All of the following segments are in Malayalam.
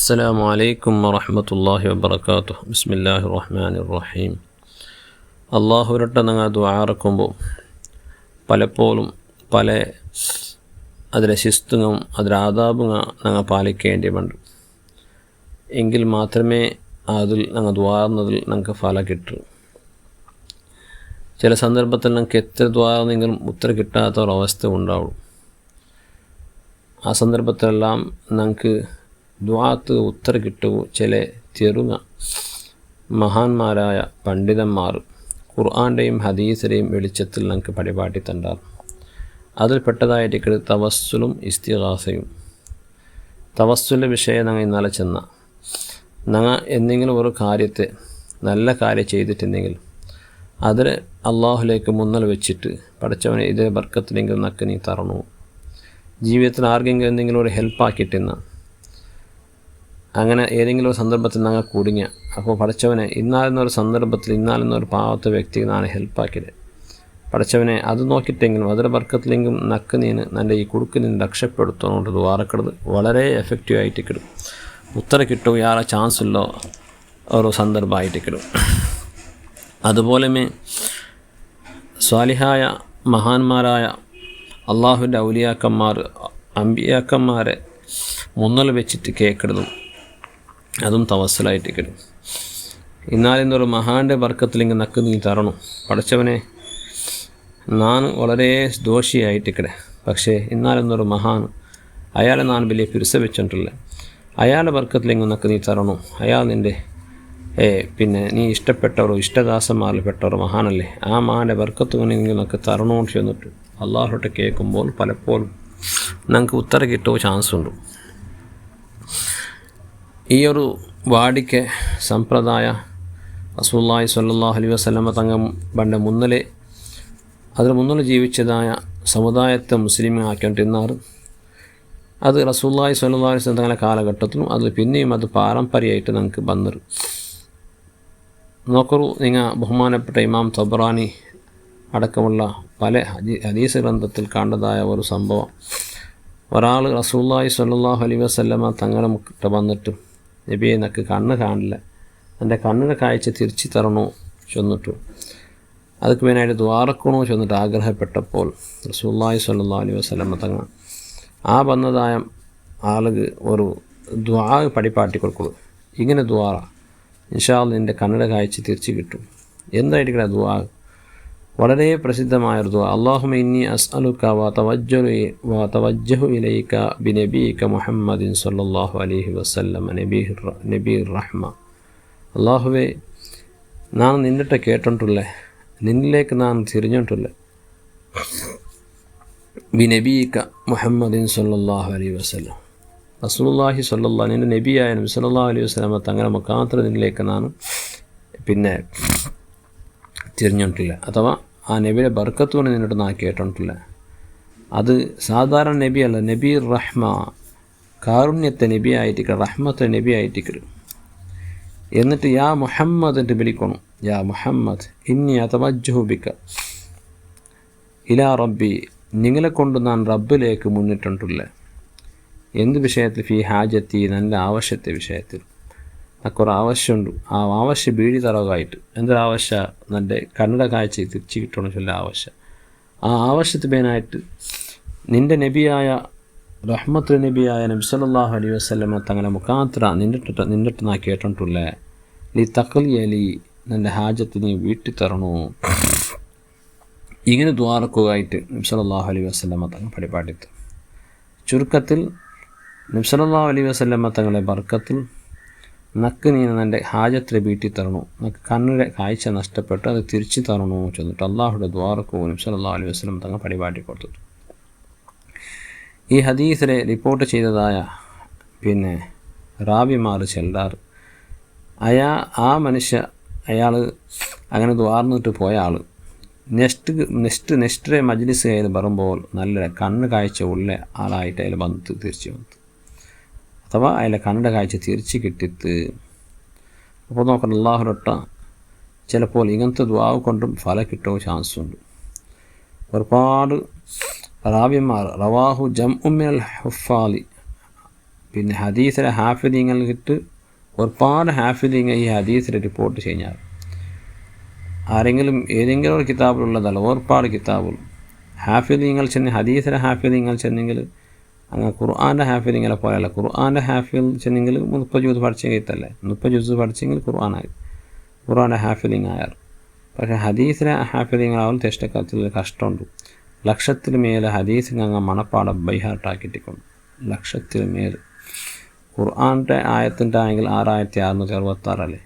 السلام عليكم ورحمة الله وبركاته. بسم الله الرحمن الرحيم. അള്ളാഹുവിനോട്ട് നിങ്ങൾ ദുആറക്കുമ്പോൾ പലപ്പോഴും പല അതിലെ ശിസ്തുങ്ങും അതിലെ ആദാബും ഞങ്ങൾ പാലിക്കേണ്ടിയുണ്ട്. എങ്കിൽ മാത്രമേ അതിൽ ഞങ്ങൾ ദ്വാർന്നതിൽ ഞങ്ങൾക്ക് ഫലം കിട്ടൂ. ചില സന്ദർഭത്തിൽ ഞങ്ങൾക്ക് എത്ര ദ്വാർന്നെങ്കിലും ഉത്തരം കിട്ടാത്ത ഒരവസ്ഥ ഉണ്ടാവും. ആ സന്ദർഭത്തിലെല്ലാം ഞങ്ങൾക്ക് ദ്വാത്ത് ഉത്തരം കിട്ടുക ചില ചെറുങ്ങ മഹാന്മാരായ പണ്ഡിതന്മാർ ഖുർആൻ്റെയും ഹദീസിൻ്റെയും വെളിച്ചത്തിൽ ഞങ്ങൾക്ക് പരിപാടി തണ്ടാറ്. അതിൽപ്പെട്ടതായിട്ട് തവസ്സുലും ഇസ്തിഗാസയും. തവസ്സുലിൻ്റെ വിഷയം ഞങ്ങൾ ഇന്നലെ ചെന്ന ഞങ്ങൾ എന്തെങ്കിലും ഒരു കാര്യത്തെ നല്ല കാര്യം ചെയ്തിട്ടുണ്ടെങ്കിൽ അതിൽ അള്ളാഹുലേക്ക് മുന്നൽ വെച്ചിട്ട് പഠിച്ചവനെ ഇതേ ബർക്കത്തിലെങ്കിലും നക്ക് നീ തരണു. ജീവിതത്തിൽ ആർക്കെങ്കിലും എന്തെങ്കിലും ഒരു ഹെൽപ്പാക്കിയിട്ടിന്ന അങ്ങനെ ഏതെങ്കിലും ഒരു സന്ദർഭത്തിൽ ഞങ്ങൾ കുടുങ്ങിയ അപ്പോൾ പഠിച്ചവനെ ഇന്നാലെന്നൊരു സന്ദർഭത്തിൽ ഇന്നാലെന്നൊരു പാവത്തെ വ്യക്തിക്ക് നാണ് ഹെൽപ്പാക്കിയത്. പഠിച്ചവനെ അത് നോക്കിയിട്ടെങ്കിലും അതിൻ്റെ ബർക്കത്തിലെങ്കിലും നക്ക് നീന് എൻ്റെ ഈ കുടുക്ക് നിന്ന് രക്ഷപ്പെടുത്തുന്നുണ്ട് ദ്വാരക്കടത് വളരെ എഫക്റ്റീവായിട്ട് കിടും. ഉത്തരം കിട്ടും യാറെ ചാൻസുള്ള ഒരു സന്ദർഭമായിട്ട് കിടും. അതുപോലെ സ്വാലിഹായ മഹാന്മാരായ അള്ളാഹുവിൻ്റെ ഔലിയാക്കന്മാർ അമ്പിയാക്കന്മാരെ മുന്നൽ വെച്ചിട്ട് കേൾക്കുന്നതും അതും തവസ്സലായിട്ട് കിട്ടും. ഇന്നാലെന്നൊരു മഹാൻ്റെ ബർക്കത്തിലെങ്കിൽ നക്ക് നീ തരണം. പഠിച്ചവനെ ഞാൻ വളരെ ദോഷിയായിട്ടിക്കടെ, പക്ഷേ ഇന്നാലെന്നൊരു മഹാൻ അയാളെ ഞാൻ വലിയ പിരിസ വെച്ചിട്ടില്ല. അയാളുടെ ബർക്കത്തിലെങ്കിൽ നക്ക് നീ തരണം. അയാൾ നിൻ്റെ പിന്നെ നീ ഇഷ്ടപ്പെട്ടവരോ ഇഷ്ടദാസന്മാരിൽ പെട്ടവരോ മഹാനല്ലേ, ആ മഹാൻ്റെ ബർക്കത്ത് കൊണ്ടെങ്കിൽ നമുക്ക് തരണോന്ന് ചെന്നിട്ട് അള്ളാഹുട്ട് കേൾക്കുമ്പോൾ പലപ്പോഴും ഞങ്ങൾക്ക് ഉത്തരം കിട്ടുമോ ചാൻസ് ഉണ്ട്. ഈ ഒരു വാടിക്ക സമ്പ്രദായ റസൂലുള്ളാഹി സ്വല്ലല്ലാഹു അലൈഹി വസല്ലമ തങ്ങൾ പണ്ട് മുന്നിൽ ജീവിച്ചതായ സമുദായത്തെ മുസ്ലിം ആക്കിക്കൊണ്ടിരുന്നാറ്. അത് റസൂലുള്ളാഹി സ്വല്ലല്ലാഹു അലൈഹി വസല്ലം തങ്ങളുടെ കാലഘട്ടത്തിലും അത് പിന്നെയും അത് പാരമ്പര്യമായിട്ട് ഞങ്ങൾക്ക് വന്നത്. നോക്കൂ, നിങ്ങൾ ബഹുമാനപ്പെട്ട ഇമാം തബറാനി അടക്കമുള്ള പല ഹദീസ് ഗ്രന്ഥത്തിൽ കണ്ടതായ ഒരു സംഭവം. ഒരാൾ റസൂലുള്ളാഹി സ്വല്ലല്ലാഹു അലൈഹി വസല്ലമ തങ്ങളെ മുക്കിട്ട് വന്നിട്ട് നബിയെ എനിക്ക് കണ്ണ് കാണില്ല, എൻ്റെ കണ്ണിൻ്റെ കാഴ്ച തിരിച്ചു തരണോ ചെന്നിട്ടു അതൊക്കെ വേനായിട്ട് ദ്വാരക്കണോ ചെന്നിട്ട് ആഗ്രഹപ്പെട്ടപ്പോൾ റസൂലുള്ളാഹി സ്വല്ലല്ലാഹു അലൈഹി വസല്ലമ തങ്ങൾ ആ വന്നതായ ആളുകൾ ഒരു ദ്വാ പഠിപ്പാട്ടി കൊടുക്കുള്ളൂ. ഇങ്ങനെ ദ്വാര ഇൻഷാ അല്ലാഹ് നിൻ്റെ കണ്ണിൻ്റെ കാഴ്ച തിരിച്ചു കിട്ടും. എന്തായിരിക്കണം ദ്വാ? വളരെ പ്രസിദ്ധമായൊരു ദുആ. അല്ലാഹുമ്മ ഇന്നി അസ്അലുക വതവജ്ജഹു ഇലൈക ബിനബിയിക മുഹമ്മദിൻ സ്വല്ലല്ലാഹു അലൈഹി വസല്ലം നബിർ റഹ്മ. അല്ലാഹുവേ, ഞാൻ നിന്നിട്ട് കേട്ടിട്ടുള്ളേ, നിന്നിലേക്ക് ഞാൻ തിരിഞ്ഞിട്ടുള്ളേ. ബിനബിയിക മുഹമ്മദിൻ സ്വല്ലല്ലാഹു അലൈഹി വസല്ലം, റസൂലുള്ളാഹി സ്വല്ലല്ലാഹു നിൻ്റെ നബിയായ നബി സ്വല്ലല്ലാഹു അലൈഹി വസല്ലം തങ്ങളെ മുഖാന്തരം നിന്നിലേക്ക് ഞാൻ പിന്നെ തിരിഞ്ഞിട്ടില്ല. അഥവാ ആ നബിയുടെ ബർക്കത്ത് കൊണ്ട് നിന്നിട്ട് ഞാൻ കേട്ടിട്ടില്ല. അത് സാധാരണ നബിയല്ല, നബി റഹ്മ, കാരുണ്യത്തെ നബിയായിട്ടിക്ക, റഹ്മത്തെ നബിയായിട്ടിക്ക. എന്നിട്ട് യാ മുഹമ്മദ് എന്ന് വിളിക്കണം. യാ മുഹമ്മദ് ഇന്നി അതവജ്ജഹു ബിക ഇലാ റബ്ബി, നിങ്ങളെ കൊണ്ട് ഞാൻ റബ്ബിലേക്ക് മുന്നിട്ടിട്ടില്ല. എന്ത് വിഷയത്തിൽ? ഫി ഹാജത്തി, എൻ്റെ ആവശ്യത്തെ വിഷയത്തിൽ. എനിക്കൊരു ആവശ്യമുണ്ട്. ആ ആവശ്യം ബീഡി തറവായിട്ട് എന്തൊരാവശ്യ എൻ്റെ കണ്ണട കാഴ്ച തിരിച്ചു കിട്ടണമെന്ന് ചൊല്ല ആവശ്യം. ആ ആവശ്യത്തിന് പേനായിട്ട് നിൻ്റെ നബിയായ റഹ്മത്തുൽ നബിയായ നബി സല്ലല്ലാഹു അലൈഹി വസല്ലമ തങ്ങളെ മുഖാന്തര നിന്നിട്ട് ഞാൻ കേട്ടിട്ടില്ലേ. ലി തഖ്ലിയലി, എൻ്റെ ഹാജത്ത് നീ വീട്ടിൽ തരണോ. ഇങ്ങനെ ദ്വാരക്കുകയായിട്ട് നബി സല്ലല്ലാഹു അലൈഹി വസല്ലമ തങ്ങൾ പരിപാടിത്ത്. ചുരുക്കത്തിൽ നബി സല്ലല്ലാഹു അലൈഹി വസല്ലമ തങ്ങളെ ബർക്കത്തിൽ നക്ക് നീ എൻ്റെ ഹാജത്തിലെ വീട്ടിൽ തരണോ, നക്ക് കണ്ണിൻ്റെ കാഴ്ച നഷ്ടപ്പെട്ട് അത് തിരിച്ചു തരണോ ചെന്നിട്ട് അള്ളാഹുടെ ദ്വാരക്കോ നബി സല്ലല്ലാഹു അലൈഹി വസല്ലം തങ്ങൾ പരിപാടി കൊടുത്തു. ഈ ഹദീസിലെ റിപ്പോർട്ട് ചെയ്തതായ പിന്നെ റാവിമാർ ചെല്ലാറ് ആ മനുഷ്യ അയാൾ അങ്ങനെ ദ്വാർന്നിട്ട് പോയ ആൾ നെക്സ്റ്റ് മജ്ലിസ് കയ്യിൽ വരുമ്പോൾ നല്ല കണ്ണ് കാഴ്ച ഉള്ള ആളായിട്ട് അതിൽ വന്നിട്ട് തിരിച്ചു വന്നു. അഥവാ അതിലെ കണ്ണിൻ്റെ കാഴ്ച തിരിച്ച് കിട്ടിയിട്ട് അപ്പോൾ നോക്കണം അള്ളാഹുരൊട്ട ചിലപ്പോൾ ഇങ്ങനത്തെ ദ്വാവ് കൊണ്ടും ഫലം കിട്ടുമോ ചാൻസുണ്ട്. ഒരുപാട് റാവിമാർ റവാഹു ജംഉ മിനൽ ഹുഫാലി പിന്നെ ഹദീസിലെ ഹാഫിദീങ്ങൾക്ക് ഒരുപാട് ഹാഫിദീങ്ങൾ ഈ ഹദീസിൽ റിപ്പോർട്ട് ചെയ്യുന്നത് ആരെങ്കിലും ഏതെങ്കിലും ഒരു കിതാബിലുള്ളതല്ല, ഒരുപാട് കിതാബുകൾ ഹാഫിദീങ്ങൾ ചെന്ന് ഹദീസിലെ ഹാഫിദീങ്ങൾ ചെന്നെങ്കിൽ അങ്ങനെ ഖുർആൻ്റെ ഹാഫിദീങ്ങളെ പോലെയല്ല. ഖുർആൻ്റെ ഹാഫിൽ ചെന്നെങ്കിൽ 30 ജുസ് പഠിച്ചെങ്കിൽ ഇത്തല്ലേ, 30 ജുസ് പഠിച്ചെങ്കിൽ ഖുർആനായി, ഖുർആൻ്റെ ഹാഫിദിങ് ആയാൽ. പക്ഷേ ഹദീസിലെ ഹാഫിദിങ്ങളാവും തെഷ്ടക്കാലത്തിൽ കഷ്ടമുണ്ട്. ലക്ഷത്തിൽ മേലെ ഹദീസിന് അങ്ങ് മണപ്പാടം ബൈഹാർട്ടാക്കിയിട്ടുണ്ട്. ലക്ഷത്തിൽ മേൽ ഖുർആൻ്റെ ആയത്തിൻ്റെ ആയെങ്കിൽ 6666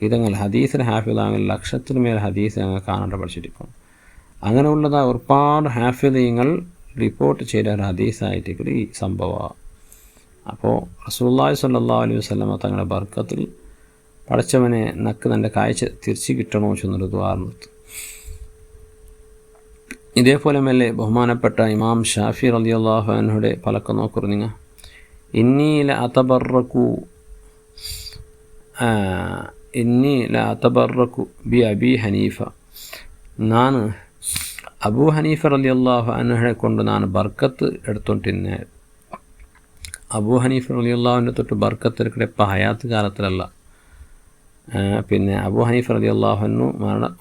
ഇതങ്ങൾ ഹദീസിന് ഹാഫിദാണെങ്കിൽ ലക്ഷത്തിൽ മേൽ ഹദീസ് അങ്ങ് കാണാണ്ട് പഠിച്ചിരിക്കണം. അങ്ങനെയുള്ളതായ ഒരുപാട് ഹാഫിദീങ്ങൾ റിപ്പോർട്ട് ചെയ്ത ഒരു ഹദീസായിട്ട് ഈ സംഭവമാണ്. അപ്പോൾ റസൂലുള്ളാഹി സ്വല്ലല്ലാഹു അലൈഹി വസല്ലമ തങ്ങളുടെ ബർക്കത്തിൽ പഠിച്ചവനെ നക്ക് തൻ്റെ കാഴ്ച തിരിച്ചു കിട്ടണോ എന്നൊരു ദുആ നിർത്തി. ഇതേപോലെ മെല്ലെ ബഹുമാനപ്പെട്ട ഇമാം ഷാഫി റളിയല്ലാഹു അൻഹുടെ പലക്കെ നോക്കൂ നിങ്ങൾ. ഇന്നി ല അതബറക്കു ബി അബി ഹനീഫ, ನಾನು അബൂ ഹനീഫ റളിയല്ലാഹു അൻഹുയെ കൊണ്ട് ನಾನು ബർക്കത്ത് എടുത്തോണ്ടിരുന്നെ. അബൂ ഹനീഫ റളിയല്ലാഹുവിൻ്റെ തൊട്ട് ബർക്കത്ത് എടുക്കട്ടെ ഇപ്പം ഹയാത്ത് കാലത്തിലല്ല. പിന്നെ അബൂ ഹനീഫ റളിയല്ലാഹു അൻഹു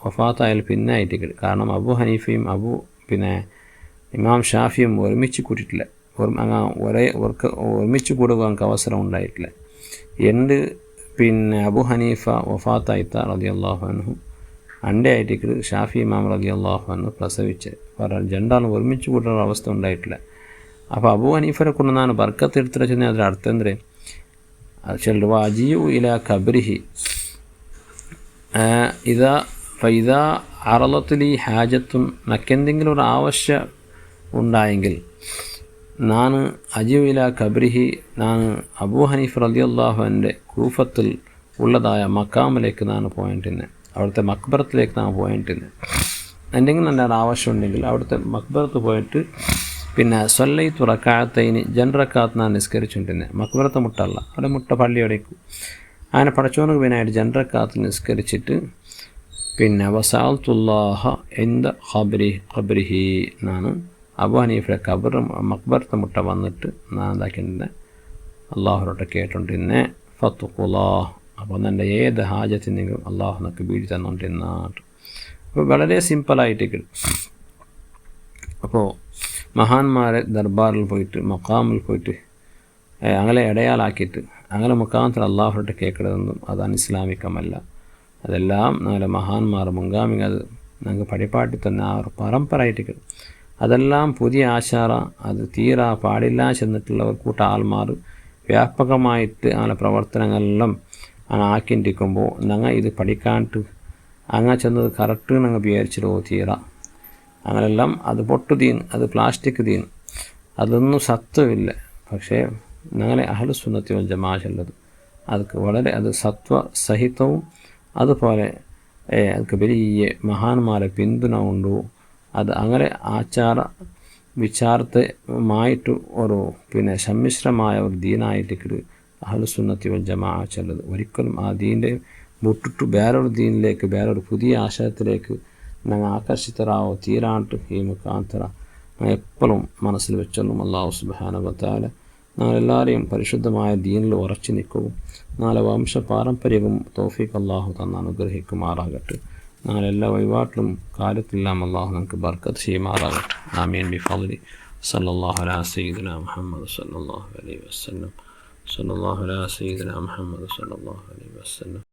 വഫാത്തായാൽ പിന്നെ ആയിട്ട്. കാരണം അബൂ ഹനീഫയും പിന്നെ ഇമാം ഷാഫിയും ഒരുമിച്ച് കൂട്ടിയിട്ടില്ല. ഒരുമിച്ച് കൂടുക നമുക്ക് അവസരം ഉണ്ടായിട്ടില്ല. പിന്നെ അബൂ ഹനീഫ വഫാത്തായിത്ത റളിയല്ലാഹു അൻഹു അൻ്റെ ആയിട്ട് ഷാഫി ഇമാം റളിയല്ലാഹു അൻഹു പ്രസവിച്ച് രണ്ടാളും ഒരുമിച്ച് കൂട്ടുന്ന അവസ്ഥ ഉണ്ടായിട്ടില്ല. അപ്പോൾ അബൂ ഹനീഫയെ കൊണ്ട് ನಾನು ബർക്കത്ത് എടുത്തിട്ട് ചെന്നാൽ അതിൽ അർത്ഥം എന്ത് ചെല്ലു അജിയു ഇല ഖബ്രിഹി ഇതാ അറളത്തിലി ഹാജത്തും നക്കെന്തെങ്കിലും ഒരു ആവശ്യം ഉണ്ടായെങ്കിൽ ನಾನು അജിയു ഇല ഖബ്രിഹി ನಾನು അബൂ ഹനീഫ റളിയല്ലാഹു അൻഹുവിൻ്റെ കൂഫത്തിൽ ഉള്ളതായ മക്കാമിലേക്ക് ನಾನು പോയിട്ടിന്നെ, അവിടുത്തെ മക്ബറത്തിലേക്ക് നാം പോയിട്ടില്ല. എന്തെങ്കിലും നല്ല ആവശ്യം ഉണ്ടെങ്കിൽ അവിടുത്തെ മക്ബറത്ത് പോയിട്ട് പിന്നെ സ്വല്ലൈതു റകഅത്തൈനി ജൻറക്കാത്ത് ഞാൻ നിസ്കരിച്ചിട്ടുണ്ട്. മക്ബറത്തെ മുട്ടല്ല, അവിടെ മുട്ട പള്ളിയോടേക്കും അങ്ങനെ പടച്ചോനക്ക് പിന്നായിട്ട് ജൻറക്കാത്ത് നിസ്കരിച്ചിട്ട് പിന്നെ വസാൽത്തുല്ലാഹ എന്ത ഖബ്രിഹി എന്നാണ് അബൂ ഹനീഫയുടെ മക്ബറത്തെ മുട്ട വന്നിട്ട് ഞാൻ എന്താക്കിയിട്ടുണ്ട് അള്ളാഹുരോട്ട് കേട്ടോണ്ടിരുന്നെ. ഫത്തുഖുല്ലാഹ്, അപ്പോൾ എൻ്റെ ഏത് ഹാജത്തിനെങ്കിലും അള്ളാഹു നമുക്ക് വീഴ്ച തന്നുകൊണ്ടിരുന്നാട്ട്. അപ്പോൾ വളരെ സിമ്പിളായിട്ട് കിട്ടും. അപ്പോൾ മഹാന്മാരെ ദർബാറിൽ പോയിട്ട് മക്കാമിൽ പോയിട്ട് അങ്ങനെ ഇടയാളാക്കിയിട്ട് അങ്ങനെ മുഖാന്തരം അള്ളാഹുരോട്ട് കേൾക്കണമെന്നും അതാണ് ഇസ്ലാമികമല്ല. അതെല്ലാം ഞങ്ങളുടെ മഹാന്മാർ മുൻഗാമികൾ അത് ഞങ്ങൾക്ക് പരിപാടി തന്നെ ആ ഒരു പരമ്പരയായിട്ട് കിട്ടും. അതെല്ലാം പുതിയ ആചാര, അത് തീരാ പാടില്ല ചെന്നിട്ടുള്ള ഒരു കൂട്ട ആൾമാർ വ്യാപകമായിട്ട് അങ്ങനെ പ്രവർത്തനങ്ങളെല്ലാം അങ്ങനെ ആക്കിണ്ടിരിക്കുമ്പോൾ ഞങ്ങൾ ഇത് പഠിക്കാണ്ട് അങ്ങനെ ചെന്നത് കറക്റ്റ് ഞങ്ങൾ വിചാരിച്ചിട്ടോ തീര അങ്ങനെല്ലാം അത് പൊട്ടുതീൻ, അത് പ്ലാസ്റ്റിക് തീൻ, അതൊന്നും സത്വമില്ല. പക്ഷേ ഞങ്ങളെ അഹ്ലു സുന്നത്തി വൽ ജമാഅ ഉള്ളത് അതൊക്കെ വളരെ അത് സത്വസഹിതവും അതുപോലെ അതൊക്കെ വലിയ മഹാന്മാരെ പിന്തുണ ഉണ്ടോ. അത് അങ്ങനെ ആചാര വിചാരമായിട്ട് ഒരു പിന്നെ സമ്മിശ്രമായ ഒരു ദീനായിട്ട് അഹ്ലു സുന്നത്തി വൽ ജമാഅ ചെല്ലത്. ഒരിക്കലും ആ ദീൻ്റെ വിട്ടിട്ട് വേറൊരു ദീനിലേക്ക് വേറൊരു പുതിയ ആശയത്തിലേക്ക് ഞങ്ങൾ ആകർഷിതരാവോ തീരാണ്ട് ഈ മുഖാന്തര എപ്പോഴും മനസ്സിൽ വെച്ചോളും. അല്ലാഹു സുബ്ഹാനഹു വ തആല ഞങ്ങളെല്ലാവരെയും പരിശുദ്ധമായ ദീനിൽ ഉറച്ചു നിൽക്കുകയും നാളെ വംശ പാരമ്പര്യവും തൗഫീഖ് അല്ലാഹു തന്ന് അനുഗ്രഹിക്കുമാറാകട്ടെ. ഞങ്ങളെല്ലാ വഴിപാട്ടിലും കാര്യത്തിലെല്ലാം അല്ലാഹു നമുക്ക് ബർക്കത്ത് ചെയ്യുമാറാകട്ടെ. ആമീൻ ബിഫദ്ലി സല്ലല്ലാഹു അലാ സയ്യിദിനാ മുഹമ്മദ് സല്ലല്ലാഹു അലൈഹി വസല്ലം. സല്ലല്ലാഹു അലാ സയ്യിദിനാ മുഹമ്മദ് സല്ലല്ലാഹു അലൈഹി വസല്ലം.